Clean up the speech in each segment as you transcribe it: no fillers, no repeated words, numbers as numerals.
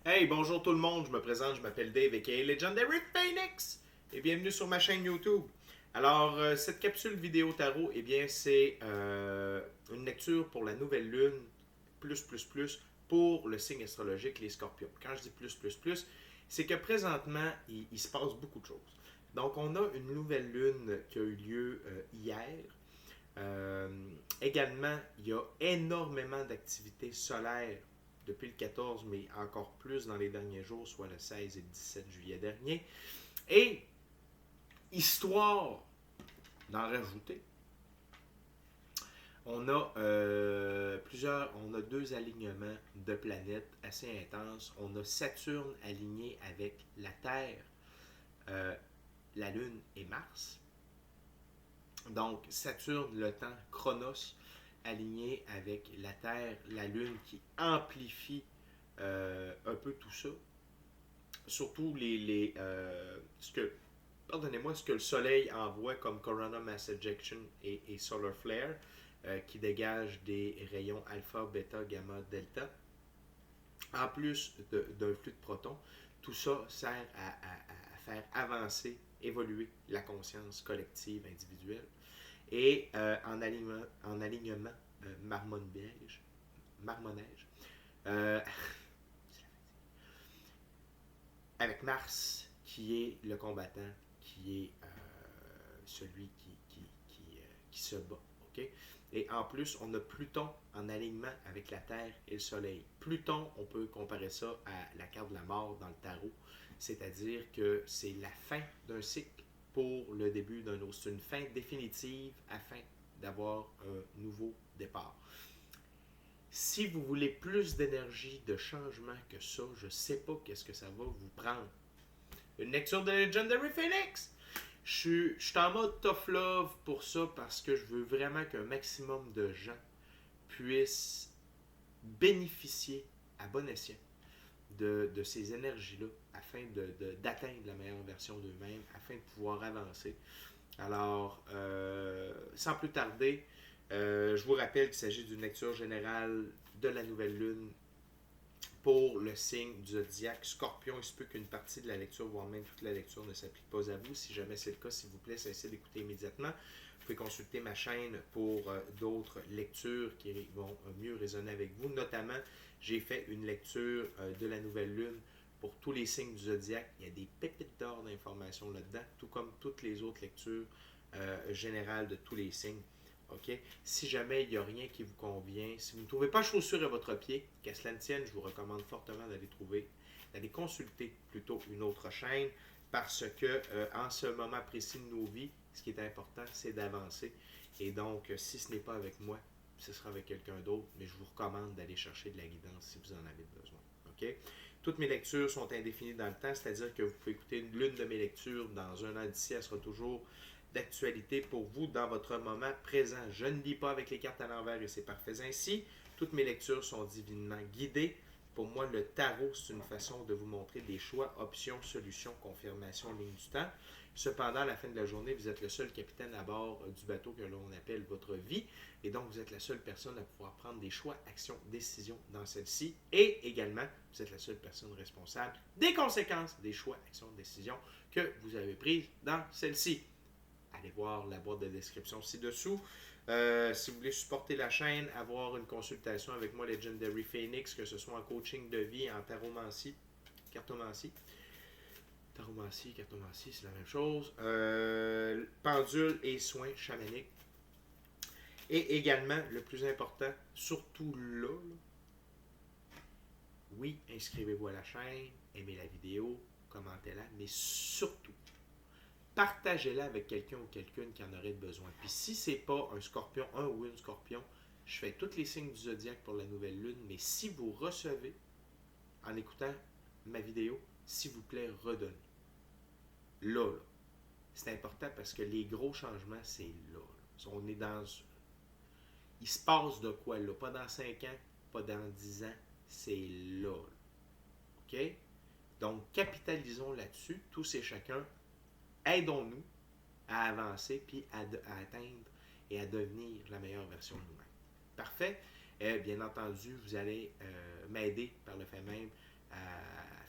Hey, bonjour tout le monde, je me présente, je m'appelle Dave aka Legendary Phoenix et bienvenue sur ma chaîne YouTube. Alors, cette capsule vidéo tarot, eh bien, c'est une lecture pour la nouvelle lune, pour le signe astrologique, les scorpions. Quand je dis c'est que présentement, il se passe beaucoup de choses. Donc, on a une nouvelle lune qui a eu lieu hier. Euh, Également, il y a énormément d'activités solaires depuis le 14, mais encore plus dans les derniers jours, soit le 16 et le 17 juillet dernier. Et histoire d'en rajouter, on a deux alignements de planètes assez intenses. On a Saturne aligné avec la Terre, euh, la Lune et Mars. Donc Saturne, le temps, Chronos, aligné avec la Terre, la Lune qui amplifie un peu tout ça. Surtout ce que le Soleil envoie comme Corona Mass Ejection et Solar Flare, qui dégagent des rayons alpha, bêta, gamma, delta, en plus d'un flux de protons. Tout ça sert à faire avancer, évoluer la conscience collective individuelle. Et en alignement marmonneige, euh, avec Mars, qui est le combattant, qui est celui qui se bat. Okay? Et en plus, on a Pluton en alignement avec la Terre et le Soleil. Pluton, on peut comparer ça à la carte de la mort dans le tarot, c'est-à-dire que c'est la fin d'un cycle pour le début d'un autre. C'est une fin définitive afin d'avoir un nouveau départ. Si vous voulez plus d'énergie, de changement que ça, je ne sais pas qu'est-ce que ça va vous prendre. Une lecture de Legendary Phoenix! Je suis en mode tough love pour ça parce que je veux vraiment qu'un maximum de gens puissent bénéficier à bon escient de ces énergies-là afin d'atteindre la meilleure version d'eux-mêmes, afin de pouvoir avancer. Alors, sans plus tarder, je vous rappelle qu'il s'agit d'une lecture générale de la nouvelle lune pour le signe du zodiaque Scorpion. Il se peut qu'une partie de la lecture, voire même toute la lecture, ne s'applique pas à vous. Si jamais c'est le cas, s'il vous plaît, cessez d'écouter immédiatement. Vous pouvez consulter ma chaîne pour d'autres lectures qui vont mieux résonner avec vous. Notamment, j'ai fait une lecture de la nouvelle lune pour tous les signes du zodiaque. Il y a des pépites d'or d'informations là-dedans, tout comme toutes les autres lectures générales de tous les signes. OK? Si jamais il n'y a rien qui vous convient, si vous ne trouvez pas chaussure à votre pied, qu'à cela ne tienne, je vous recommande fortement d'aller consulter plutôt une autre chaîne parce que en ce moment précis de nos vies, ce qui est important, c'est d'avancer. Et donc, si ce n'est pas avec moi, ce sera avec quelqu'un d'autre, mais je vous recommande d'aller chercher de la guidance si vous en avez besoin. OK? Toutes mes lectures sont indéfinies dans le temps, c'est-à-dire que vous pouvez écouter l'une de mes lectures dans un an d'ici, elle sera toujours d'actualité pour vous dans votre moment présent. Je ne lis pas avec les cartes à l'envers et c'est parfait ainsi. Toutes mes lectures sont divinement guidées. Pour moi, le tarot, c'est une façon de vous montrer des choix, options, solutions, confirmations, ligne du temps. Cependant, à la fin de la journée, vous êtes le seul capitaine à bord du bateau que l'on appelle votre vie. Et donc, vous êtes la seule personne à pouvoir prendre des choix, actions, décisions dans celle-ci. Et également, vous êtes la seule personne responsable des conséquences des choix, actions, décisions que vous avez prises dans celle-ci. Allez voir la boîte de description ci-dessous. Si vous voulez supporter la chaîne, avoir une consultation avec moi, Legendary Phoenix, que ce soit en coaching de vie, en taromancie, cartomancie. Cartomancie, c'est la même chose. Pendule et soins chamaniques. Et également, le plus important, surtout là, oui, inscrivez-vous à la chaîne, aimez la vidéo, commentez-la, mais surtout, partagez-la avec quelqu'un ou quelqu'une qui en aurait besoin. Puis si c'est pas un scorpion, un ou une scorpion, je fais tous les signes du zodiaque pour la nouvelle lune, mais si vous recevez, en écoutant ma vidéo, s'il vous plaît, redonnez. Là. C'est important parce que les gros changements, c'est là. On est dans... Il se passe de quoi là? Pas dans 5 ans, pas dans 10 ans, c'est là. OK? Donc, capitalisons là-dessus, tous et chacun. Aidons-nous à avancer puis à atteindre et à devenir la meilleure version de nous-mêmes. Parfait. Bien entendu, vous allez m'aider par le fait même à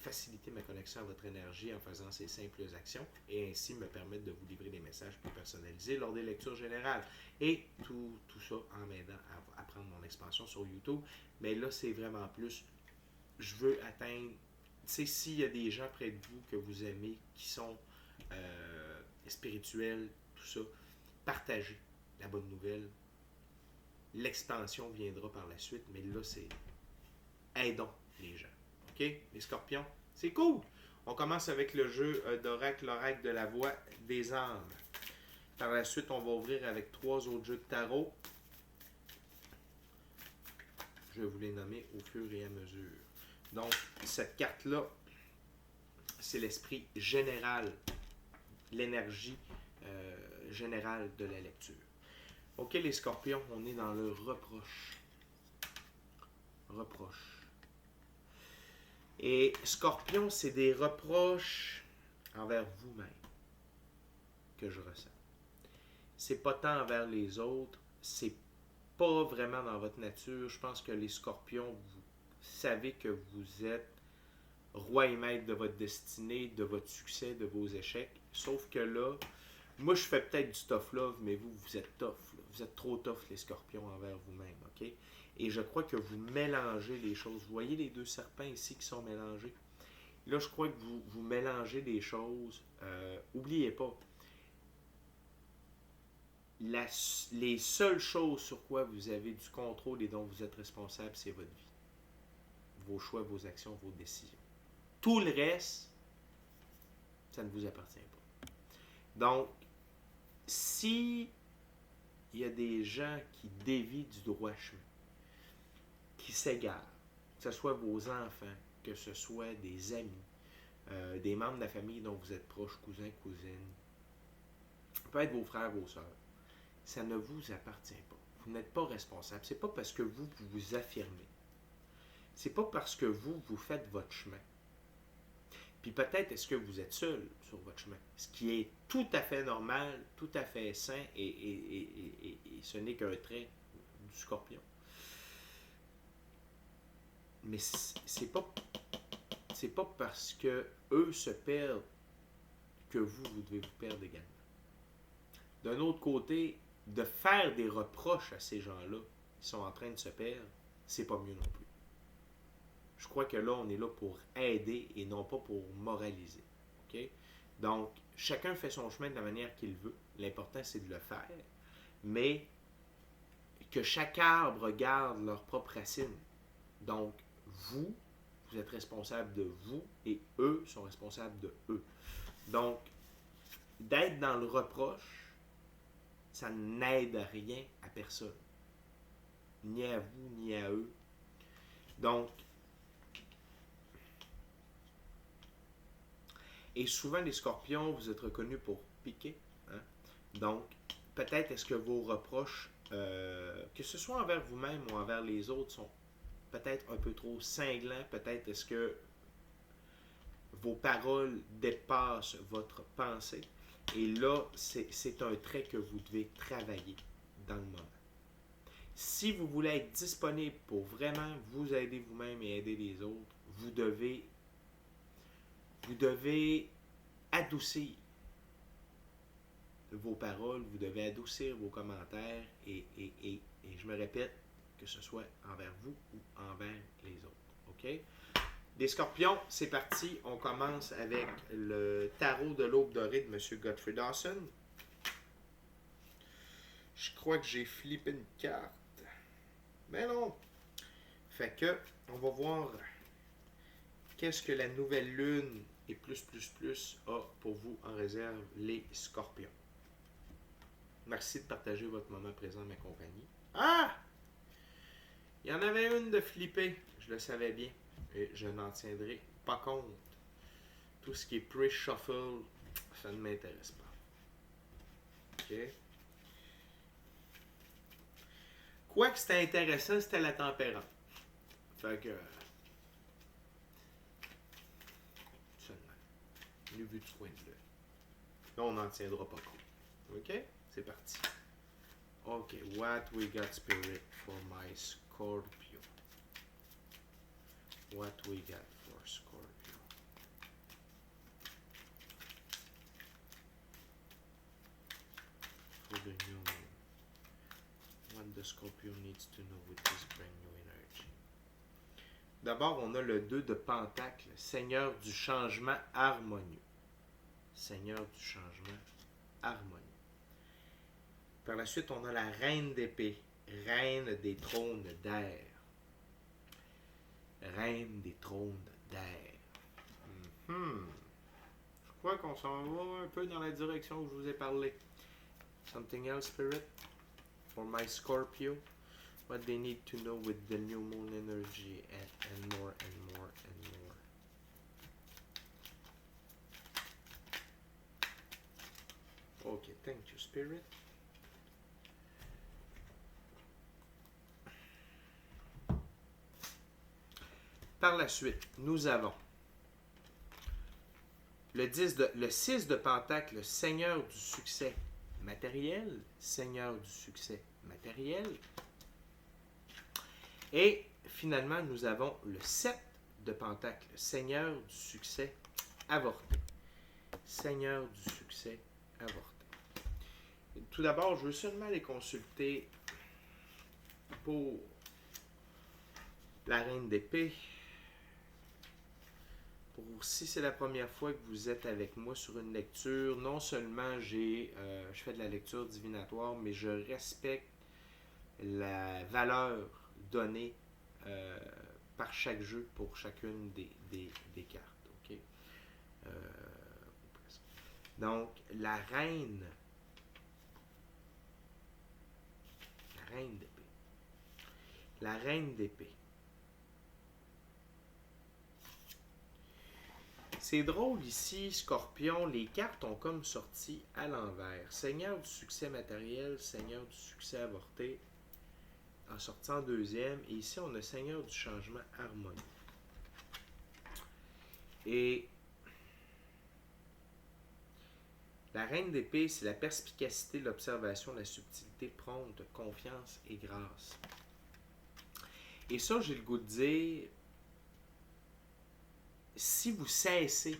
faciliter ma connexion à votre énergie en faisant ces simples actions et ainsi me permettre de vous livrer des messages plus personnalisés lors des lectures générales. Et tout ça en m'aidant à prendre mon expansion sur YouTube. Mais là, c'est vraiment plus, je veux atteindre, tu sais, s'il y a des gens près de vous que vous aimez, qui sont spirituels, tout ça, partagez la bonne nouvelle. L'expansion viendra par la suite, mais là, c'est aidons les gens. OK? Les scorpions, c'est cool! On commence avec le jeu d'oracle, l'oracle de la voix des âmes. Par la suite, on va ouvrir avec 3 autres jeux de tarot. Je vais vous les nommer au fur et à mesure. Donc, cette carte-là, c'est l'esprit général, l'énergie générale de la lecture. OK, les scorpions, on est dans le reproche. Reproche. Et scorpion, c'est des reproches envers vous-même que je ressens. C'est pas tant envers les autres, c'est pas vraiment dans votre nature. Je pense que les scorpions, vous savez que vous êtes roi et maître de votre destinée, de votre succès, de vos échecs. Sauf que là, moi je fais peut-être du tough love, mais vous êtes tough. Là. Vous êtes trop tough, les scorpions, envers vous-même, ok? Et je crois que vous mélangez les choses. Vous voyez les 2 serpents ici qui sont mélangés? Là, je crois que vous mélangez les choses. N'oubliez pas, les seules choses sur quoi vous avez du contrôle et dont vous êtes responsable, c'est votre vie. Vos choix, vos actions, vos décisions. Tout le reste, ça ne vous appartient pas. Donc, si il y a des gens qui dévient du droit chemin, qui s'égarent, que ce soit vos enfants, que ce soit des amis, des membres de la famille dont vous êtes proches, cousins, cousines, peut être vos frères, vos sœurs, ça ne vous appartient pas. Vous n'êtes pas responsable. C'est pas parce que vous vous affirmez. C'est pas parce que vous faites votre chemin. Puis peut-être est-ce que vous êtes seul sur votre chemin, ce qui est tout à fait normal, tout à fait sain, et ce n'est qu'un trait du scorpion. Mais c'est pas parce que eux se perdent que vous devez vous perdre également. D'un autre côté, de faire des reproches à ces gens-là qui sont en train de se perdre, c'est pas mieux non plus. Je crois que là, on est là pour aider et non pas pour moraliser. Okay? Donc, chacun fait son chemin de la manière qu'il veut. L'important, c'est de le faire. Mais que chaque arbre garde leurs propres racines. Donc, vous êtes responsable de vous et eux sont responsables de eux. Donc, d'être dans le reproche, ça n'aide à rien à personne. Ni à vous, ni à eux. Donc, et souvent, les scorpions, vous êtes reconnus pour piquer. Hein? Donc, peut-être est-ce que vos reproches, que ce soit envers vous-même ou envers les autres, sont peut-être un peu trop cinglants. Peut-être est-ce que vos paroles dépassent votre pensée. Et là, c'est un trait que vous devez travailler dans le moment. Si vous voulez être disponible pour vraiment vous aider vous-même et aider les autres, vous devez adoucir vos paroles, vous devez adoucir vos commentaires et je me répète, que ce soit envers vous ou envers les autres. OK? Les scorpions, c'est parti. On commence avec le tarot de l'aube dorée de M. Godfrey Dawson. Je crois que j'ai flippé une carte. Mais non! Fait que, on va voir qu'est-ce que la nouvelle lune et plus a pour vous en réserve, les scorpions. Merci de partager votre moment présent à ma compagnie. Ah! Il y en avait une de flippée. Je le savais bien. Et je n'en tiendrai pas compte. Tout ce qui est pre-shuffle, ça ne m'intéresse pas. OK? Quoi que c'était intéressant, c'était la tempérance. Fait que... seulement. Mieux vu du coin de l'œil. Là, on n'en tiendra pas compte. OK? C'est parti. OK. What we got, Spirit, for my Scorpio? What we got for Scorpio? new moon. What the Scorpio needs to know with this brand new energy. D'abord, on a le 2 de Pentacle, Seigneur du changement harmonieux. Seigneur du changement harmonieux. Par la suite, on a la Reine d'épée, Reine des trônes d'air. Reine des trônes d'air. Je crois qu'on s'en va un peu dans la direction que je vous ai parlé. Something else, Spirit? For my Scorpio? What they need to know with the new moon energy and more and more and more. Okay, thank you, Spirit. Par la suite, nous avons le 6 de Pentacle, le Seigneur du succès matériel, Seigneur du succès matériel. Et finalement, nous avons le 7 de Pentacle, Seigneur du succès avorté. Seigneur du succès avorté. Tout d'abord, je veux seulement les consulter pour la Reine d'épée. Pour, si c'est la première fois que vous êtes avec moi sur une lecture, non seulement je fais de la lecture divinatoire, mais je respecte la valeur donnée par chaque jeu pour chacune des cartes. Okay? Donc, la reine d'épée. La reine d'épée. C'est drôle ici, Scorpion, les cartes ont comme sorti à l'envers. Seigneur du succès matériel, Seigneur du succès avorté, en sortant deuxième. Et ici, on a Seigneur du changement harmonieux. Et la reine d'épée, c'est la perspicacité, l'observation, la subtilité, prompte, confiance et grâce. Et ça, j'ai le goût de dire, si vous cessez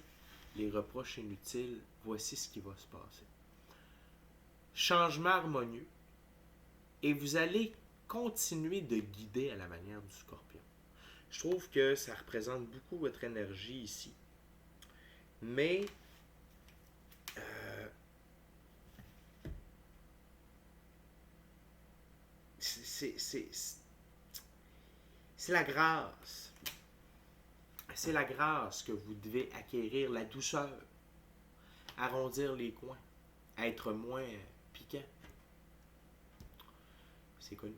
les reproches inutiles, voici ce qui va se passer. Changement harmonieux, et vous allez continuer de guider à la manière du Scorpion. Je trouve que ça représente beaucoup votre énergie ici. Mais c'est la grâce. C'est la grâce que vous devez acquérir, la douceur, arrondir les coins, être moins piquant. C'est connu.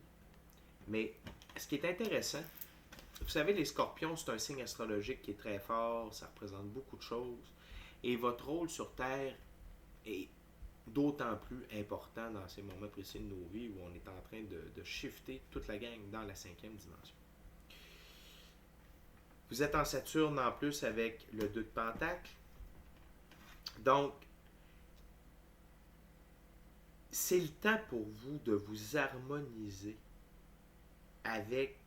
Mais ce qui est intéressant, vous savez, les scorpions, c'est un signe astrologique qui est très fort, ça représente beaucoup de choses. Et votre rôle sur Terre est d'autant plus important dans ces moments précis de nos vies où on est en train de shifter toute la gang dans la 5e dimension. Vous êtes en Saturne en plus avec le 2 de Pentacle. Donc, c'est le temps pour vous de vous harmoniser avec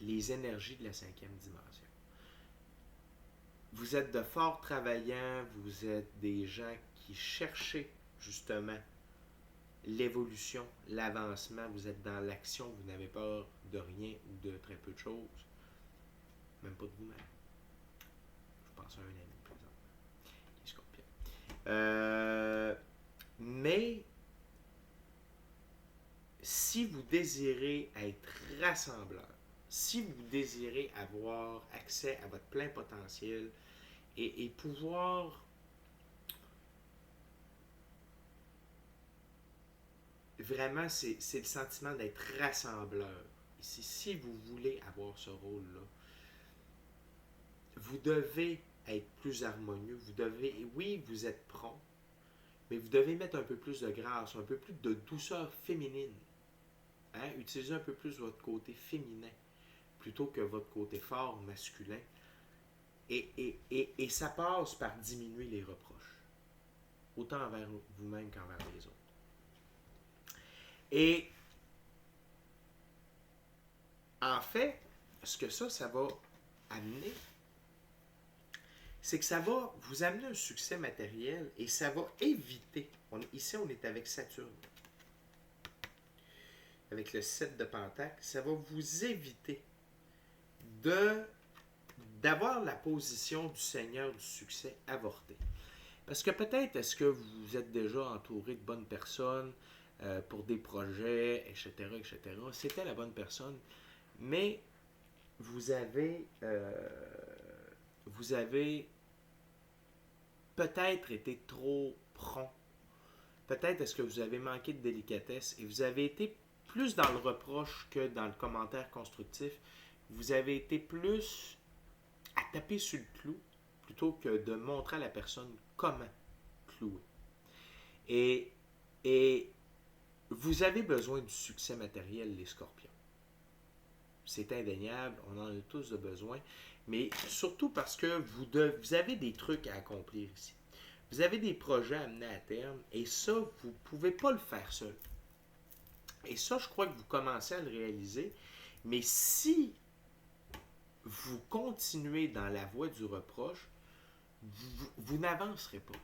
les énergies de la 5e dimension. Vous êtes de forts travaillants, vous êtes des gens qui cherchez justement l'évolution, l'avancement, vous êtes dans l'action, vous n'avez peur de rien ou de très peu de choses. Même pas de vous-même. Je pense à un ami, par exemple, qui est Scorpion. Mais si vous désirez être rassembleur, si vous désirez avoir accès à votre plein potentiel et pouvoir vraiment, c'est le sentiment d'être rassembleur. Ici, si vous voulez avoir ce rôle-là, vous devez être plus harmonieux. Vous devez, oui, vous êtes prompt, mais vous devez mettre un peu plus de grâce, un peu plus de douceur féminine. Hein? Utilisez un peu plus votre côté féminin plutôt que votre côté fort masculin. Et ça passe par diminuer les reproches, autant envers vous-même qu'envers les autres. Et en fait, ce que ça va amener, c'est que ça va vous amener un succès matériel et ça va éviter, ici on est avec Saturne, avec le 7 de Pentacle, ça va vous éviter de d'avoir la position du Seigneur du succès avortée. Parce que peut-être est-ce que vous êtes déjà entouré de bonnes personnes pour des projets, etc., etc. C'était la bonne personne, mais vous avez peut-être été trop prompt. Peut-être est-ce que vous avez manqué de délicatesse et vous avez été plus dans le reproche que dans le commentaire constructif. Vous avez été plus à taper sur le clou plutôt que de montrer à la personne comment clouer. Et, et vous avez besoin du succès matériel, les scorpions. C'est indéniable, on en a tous de besoin, mais surtout parce que vous avez des trucs à accomplir ici. Vous avez des projets à mener à terme et ça, vous ne pouvez pas le faire seul. Et ça, je crois que vous commencez à le réaliser, mais si vous continuez dans la voie du reproche, vous n'avancerez pas.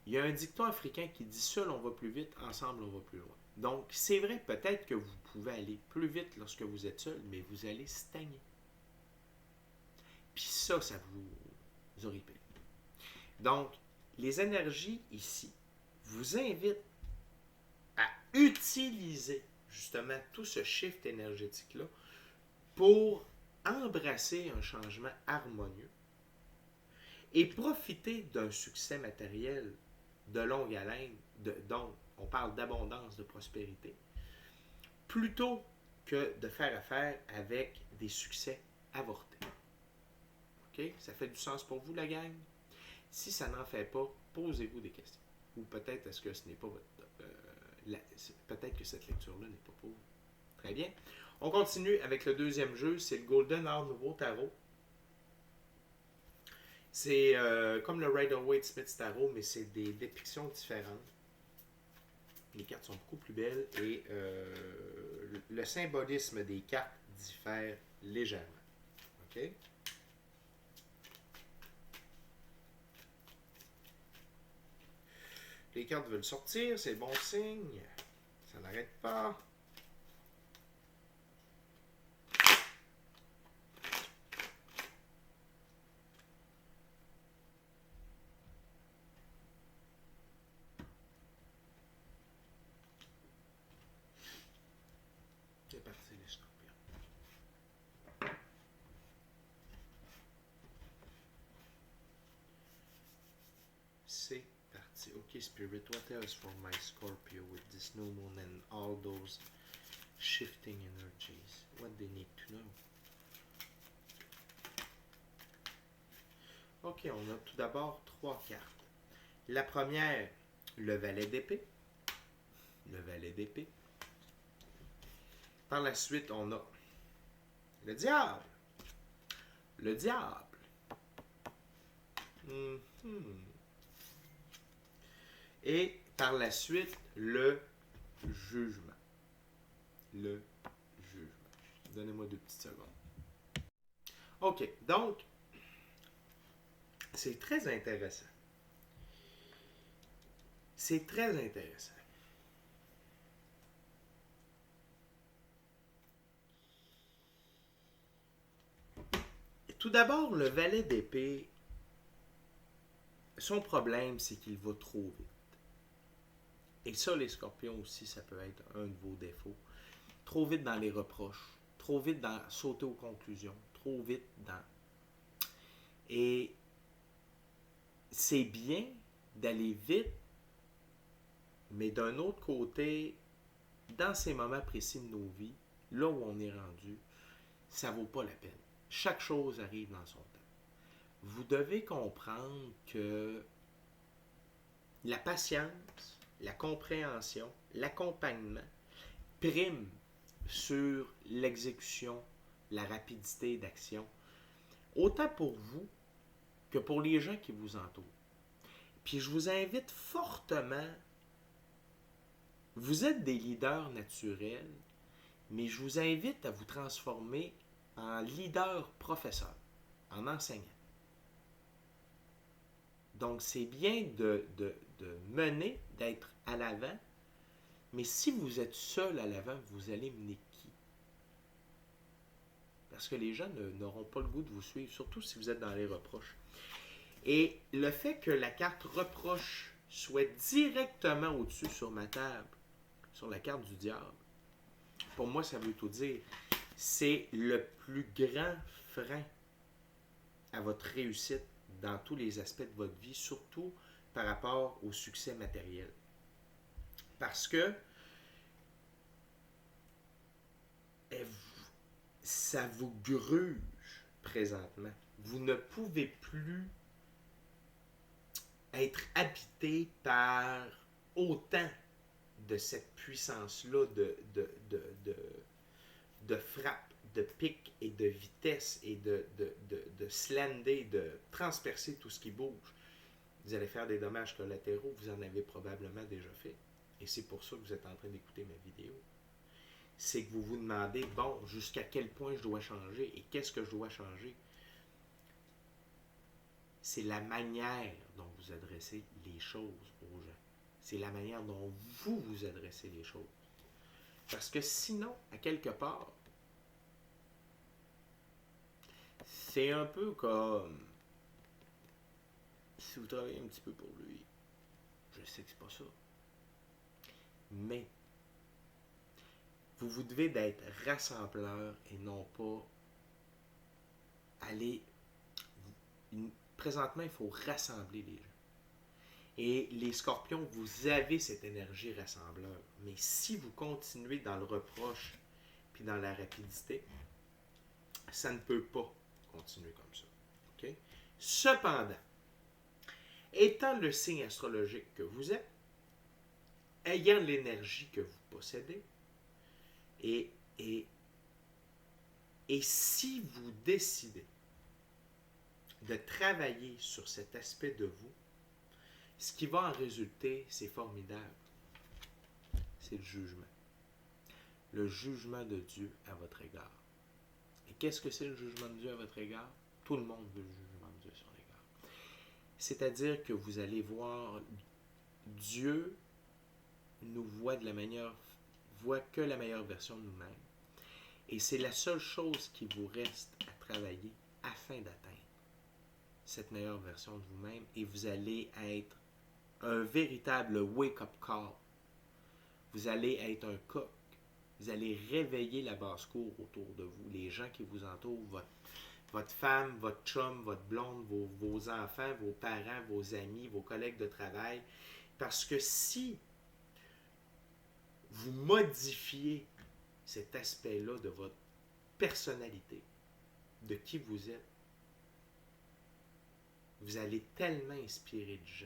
Il y a un dicton africain qui dit « Seul on va plus vite, ensemble on va plus loin ». Donc, c'est vrai, peut-être que vous pouvez aller plus vite lorsque vous êtes seul, mais vous allez stagner. Puis ça vous horripile. Donc, les énergies ici vous invitent à utiliser justement tout ce shift énergétique-là pour embrasser un changement harmonieux et profiter d'un succès matériel de longue haleine, donc on parle d'abondance, de prospérité, plutôt que de faire affaire avec des succès avortés. OK? Ça fait du sens pour vous, la gang? Si ça n'en fait pas, posez-vous des questions. Ou peut-être est-ce que ce n'est pas votre... peut-être que cette lecture-là n'est pas pour vous. Très bien. On continue avec le deuxième jeu, c'est le Golden Art Nouveau Tarot. C'est comme le Rider-Waite-Smith Tarot, mais c'est des dépictions différentes. Les cartes sont beaucoup plus belles et le symbolisme des cartes diffère légèrement. OK? Les cartes veulent sortir, c'est bon signe. Ça n'arrête pas. C'est parti, les scorpions. C'est parti. Ok, Spirit, what else for my Scorpio with this new moon and all those shifting energies? What they need to know? Ok, on a tout d'abord trois cartes. La première, le valet d'épée. Le valet d'épée. Par la suite, on a le diable. Le diable. Et par la suite, le jugement. Le jugement. Donnez-moi 2 petites secondes. OK, donc, c'est très intéressant. C'est très intéressant. Tout d'abord, le valet d'épée, son problème, c'est qu'il va trop vite. Et ça, les scorpions aussi, ça peut être un de vos défauts. Trop vite dans les reproches, trop vite dans sauter aux conclusions, trop vite dans... Et c'est bien d'aller vite, mais d'un autre côté, dans ces moments précis de nos vies, là où on est rendu, ça vaut pas la peine. Chaque chose arrive dans son temps. Vous devez comprendre que la patience, la compréhension, l'accompagnement prime sur l'exécution, la rapidité d'action, autant pour vous que pour les gens qui vous entourent. Puis je vous invite fortement, vous êtes des leaders naturels, mais je vous invite à vous transformer en leader professeur, en enseignant. Donc, c'est bien de mener, d'être à l'avant, Mais si vous êtes seul à l'avant, vous allez mener qui? Parce que les gens n'auront pas le goût de vous suivre, surtout si vous êtes dans les reproches. Et le fait que la carte reproche soit directement au-dessus sur ma table, sur la carte du diable, pour moi, ça veut tout dire. C'est le plus grand frein à votre réussite dans tous les aspects de votre vie, surtout par rapport au succès matériel. Parce que ça vous gruge présentement. Vous ne pouvez plus être habité par autant de cette puissance-là de frappe, de pic et de vitesse et de slander, de transpercer tout ce qui bouge. Vous allez faire des dommages collatéraux, vous en avez probablement déjà fait. Et c'est pour ça que vous êtes en train d'écouter ma vidéo. C'est que vous vous demandez, bon, jusqu'à quel point je dois changer et qu'est-ce que je dois changer? C'est la manière dont vous adressez les choses aux gens. C'est la manière dont vous vous adressez les choses. Parce que sinon, à quelque part, c'est un peu comme si vous travaillez un petit peu pour lui. Je sais que c'est pas ça. Mais vous devez d'être rassembleur et non pas aller... Présentement, il faut rassembler les gens. Et les scorpions, vous avez cette énergie rassembleur. Mais si vous continuez dans le reproche puis dans la rapidité, ça ne peut pas continuer comme ça. Okay? Cependant, étant le signe astrologique que vous êtes, ayant l'énergie que vous possédez, et si vous décidez de travailler sur cet aspect de vous, ce qui va en résulter, c'est formidable. C'est le jugement. Le jugement de Dieu à votre égard. Et qu'est-ce que c'est le jugement de Dieu à votre égard? Tout le monde veut le jugement de Dieu sur l'égard. C'est-à-dire que vous allez voir Dieu nous voit que la meilleure version de nous-mêmes. Et c'est la seule chose qui vous reste à travailler afin d'atteindre cette meilleure version de vous-même. Et vous allez être un véritable wake-up call. Vous allez être un coq. Vous allez réveiller la basse-cour autour de vous, les gens qui vous entourent, votre femme, votre chum, votre blonde, vos enfants, vos parents, vos amis, vos collègues de travail. Parce que si vous modifiez cet aspect-là de votre personnalité, de qui vous êtes, vous allez tellement inspirer de gens.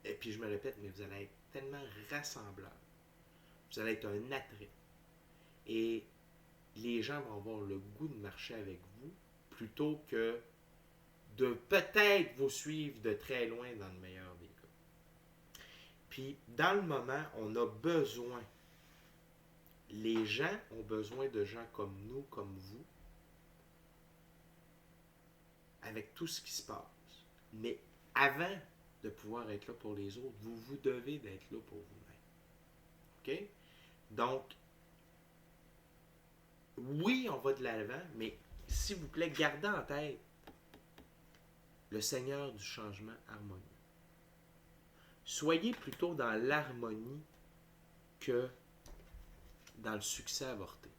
Et puis je me répète, mais vous allez être tellement rassembleur. Vous allez être un attrait. Et les gens vont avoir le goût de marcher avec vous plutôt que de peut-être vous suivre de très loin dans le meilleur des cas. Puis dans le moment, on a besoin. Les gens ont besoin de gens comme nous, comme vous, avec tout ce qui se passe. Mais avant de pouvoir être là pour les autres, vous devez d'être là pour vous-même. OK? Donc, oui, on va de l'avant, mais s'il vous plaît, gardez en tête le Seigneur du changement harmonieux. Soyez plutôt dans l'harmonie que dans le succès avorté.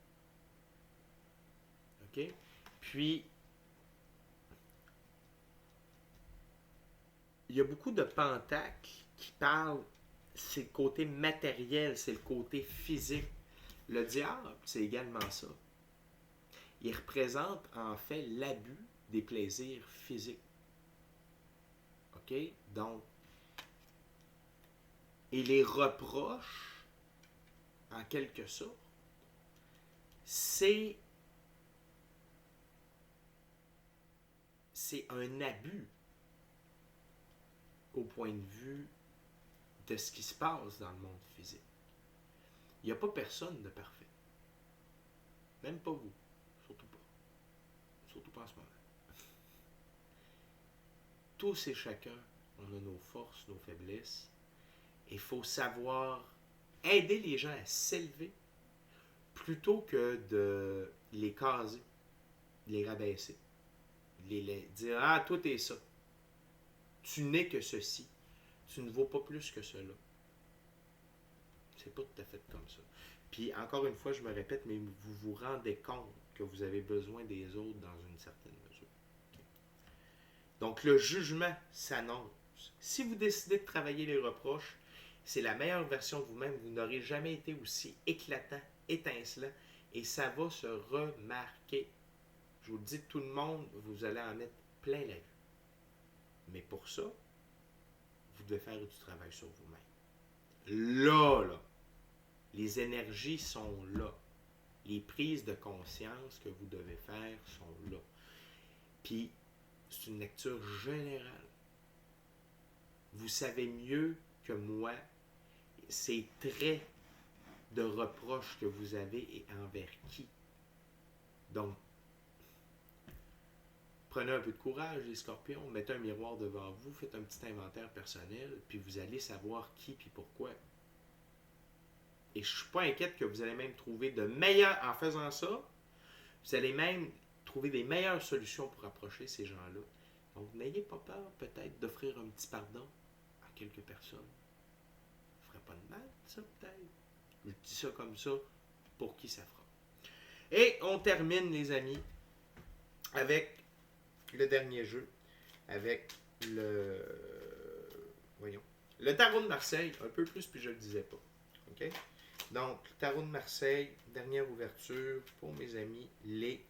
OK? Puis, il y a beaucoup de pentacles qui parlent, c'est le côté matériel, c'est le côté physique. Le diable, c'est également ça. Il représente en fait l'abus des plaisirs physiques. OK? Donc, et les reproches, en quelque sorte, c'est un abus au point de vue de ce qui se passe dans le monde physique. Il n'y a pas personne de parfait. Même pas vous. Surtout pas. Surtout pas en ce moment. Tous et chacun, on a nos forces, nos faiblesses. Il faut savoir aider les gens à s'élever plutôt que de les caser, les rabaisser, dire ah, toi t'es ça, tu n'es que ceci, tu ne vaux pas plus que cela. C'est pas tout à fait comme ça. Puis encore une fois, je me répète, mais vous vous rendez compte que vous avez besoin des autres dans une certaine mesure. Donc le jugement s'annonce. Si vous décidez de travailler les reproches, c'est la meilleure version de vous-même. Vous n'aurez jamais été aussi éclatant, étincelant, et ça va se remarquer. Je vous le dis, tout le monde, vous allez en mettre plein la vue. Mais pour ça, vous devez faire du travail sur vous-même. Là, les énergies sont là. Les prises de conscience que vous devez faire sont là. Puis, c'est une lecture générale. Vous savez mieux que moi ces traits de reproches que vous avez et envers qui. Donc, prenez un peu de courage, les scorpions, mettez un miroir devant vous, faites un petit inventaire personnel, puis vous allez savoir qui puis pourquoi. Et je ne suis pas inquiète que vous allez même trouver de meilleurs, en faisant ça, vous allez même trouver des meilleures solutions pour approcher ces gens-là. Donc, n'ayez pas peur peut-être d'offrir un petit pardon à quelques personnes. Ça ne ferait pas de mal, ça peut-être. Je dis ça comme ça, pour qui ça fera. Et on termine, les amis, avec le dernier jeu, avec le tarot de Marseille, un peu plus, puis je ne le disais pas. OK? Donc, le tarot de Marseille, dernière ouverture pour mes amis, les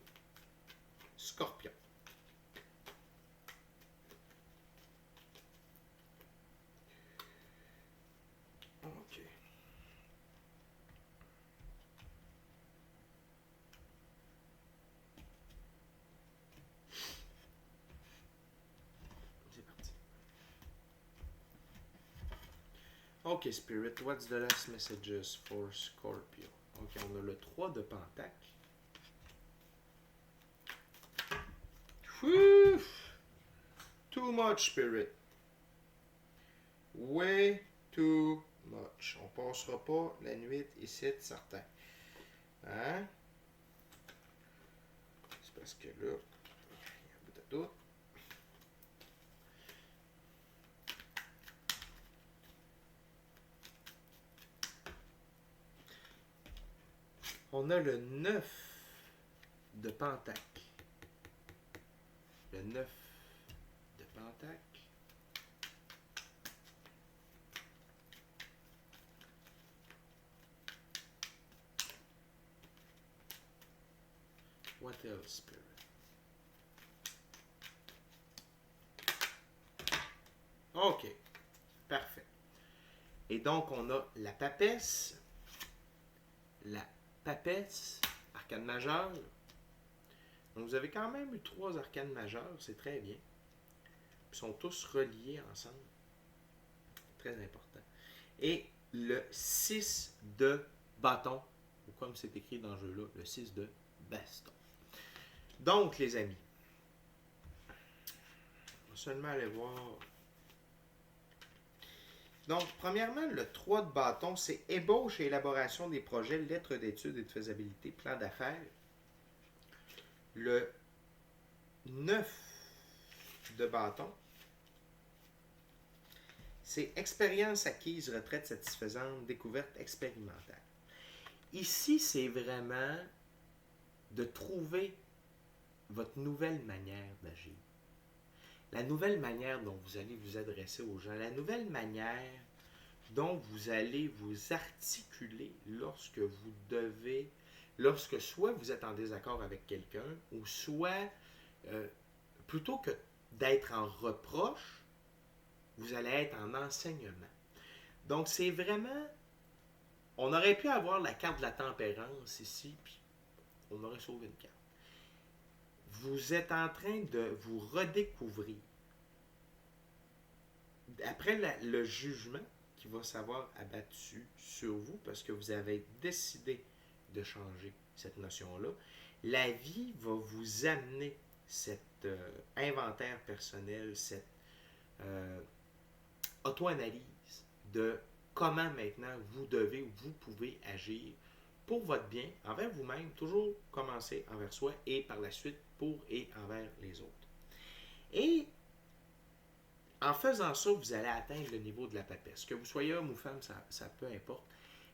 scorpions. OK. C'est parti. OK, Spirit, what's the last messages for Scorpio? OK, on a le 3 de Pentacle. Whew! Too much, Spirit. Way too much. On passera pas la nuit ici, certain. Hein? C'est parce que là, il y a un bout de doute. On a le 9 de Pentacle. Le 9 de Pentacle. What else, Spirit? OK. Parfait. Et donc, on a la papesse. La papesse, arcane majeure. Donc, vous avez quand même eu 3 arcanes majeures, c'est très bien. Ils sont tous reliés ensemble. Très important. Et le 6 de bâton, ou comme c'est écrit dans le jeu-là, le 6 de baston. Donc, les amis, on va seulement aller voir. Donc, premièrement, le 3 de bâton, c'est ébauche et élaboration des projets, lettres d'études et de faisabilité, plan d'affaires. Le 9 de bâton, c'est expérience acquise, retraite satisfaisante, découverte expérimentale. Ici, c'est vraiment de trouver votre nouvelle manière d'agir. La nouvelle manière dont vous allez vous adresser aux gens, la nouvelle manière dont vous allez vous articuler lorsque vous devez, lorsque soit vous êtes en désaccord avec quelqu'un, ou soit, plutôt que d'être en reproche, vous allez être en enseignement. Donc, c'est vraiment, on aurait pu avoir la carte de la tempérance ici, puis on aurait sauvé une carte. Vous êtes en train de vous redécouvrir. Après le jugement qui va s'avoir abattu sur vous parce que vous avez décidé de changer cette notion-là, la vie va vous amener cet inventaire personnel, cette auto-analyse de comment maintenant vous pouvez agir pour votre bien, envers vous-même, toujours commencer envers soi et par la suite pour et envers les autres. Et en faisant ça, vous allez atteindre le niveau de la papesse. Que vous soyez homme ou femme, ça peu importe.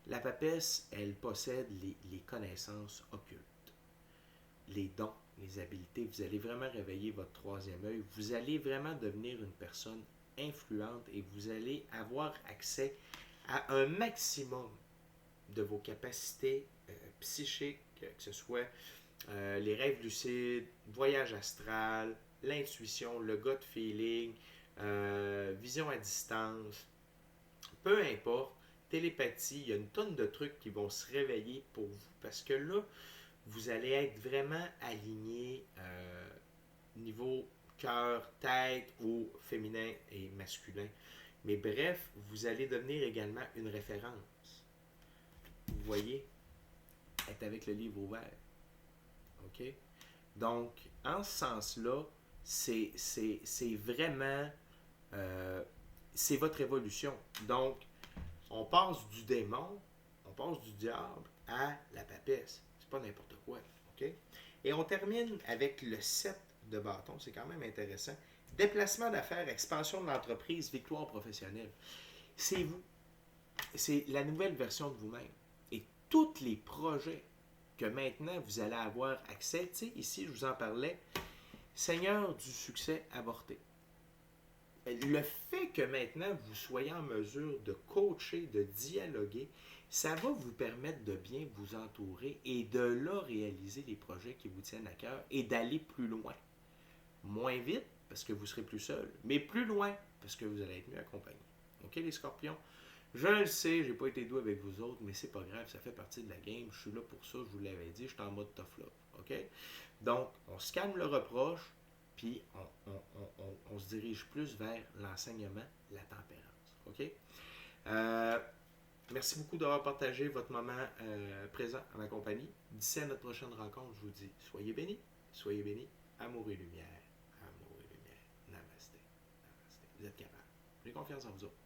La papesse, elle possède les connaissances occultes, les dons, les habiletés. Vous allez vraiment réveiller votre troisième œil. Vous allez vraiment devenir une personne influente et vous allez avoir accès à un maximum de vos capacités psychiques, que ce soit les rêves lucides, voyage astral, l'intuition, le gut feeling, vision à distance, peu importe, télépathie, il y a une tonne de trucs qui vont se réveiller pour vous parce que là, vous allez être vraiment aligné niveau cœur, tête ou féminin et masculin. Mais bref, vous allez devenir également une référence. Vous voyez, être avec le livre ouvert. OK? Donc, en ce sens-là, c'est vraiment c'est votre évolution. Donc, on passe du démon, on passe du diable à la papesse. C'est pas n'importe quoi. OK? Et on termine avec le 7 de bâton. C'est quand même intéressant. Déplacement d'affaires, expansion de l'entreprise, victoire professionnelle. C'est vous. C'est la nouvelle version de vous-même. Et tous les projets que maintenant vous allez avoir accès, tu sais, ici je vous en parlais, Seigneur du succès avorté. Le fait que maintenant vous soyez en mesure de coacher, de dialoguer, ça va vous permettre de bien vous entourer et de là réaliser les projets qui vous tiennent à cœur et d'aller plus loin. Moins vite, parce que vous serez plus seul, mais plus loin, parce que vous allez être mieux accompagné. OK, les scorpions? Je le sais, j'ai pas été doux avec vous autres, mais c'est pas grave, ça fait partie de la game. Je suis là pour ça, je vous l'avais dit, je suis en mode tough love. OK? Donc, on se calme le reproche, puis on se dirige plus vers l'enseignement, la tempérance. OK? Merci beaucoup d'avoir partagé votre moment présent en ma compagnie. D'ici à notre prochaine rencontre, je vous dis, soyez bénis, amour et lumière. Amour et lumière. Namasté. Namasté. Vous êtes capable. J'ai confiance en vous autres.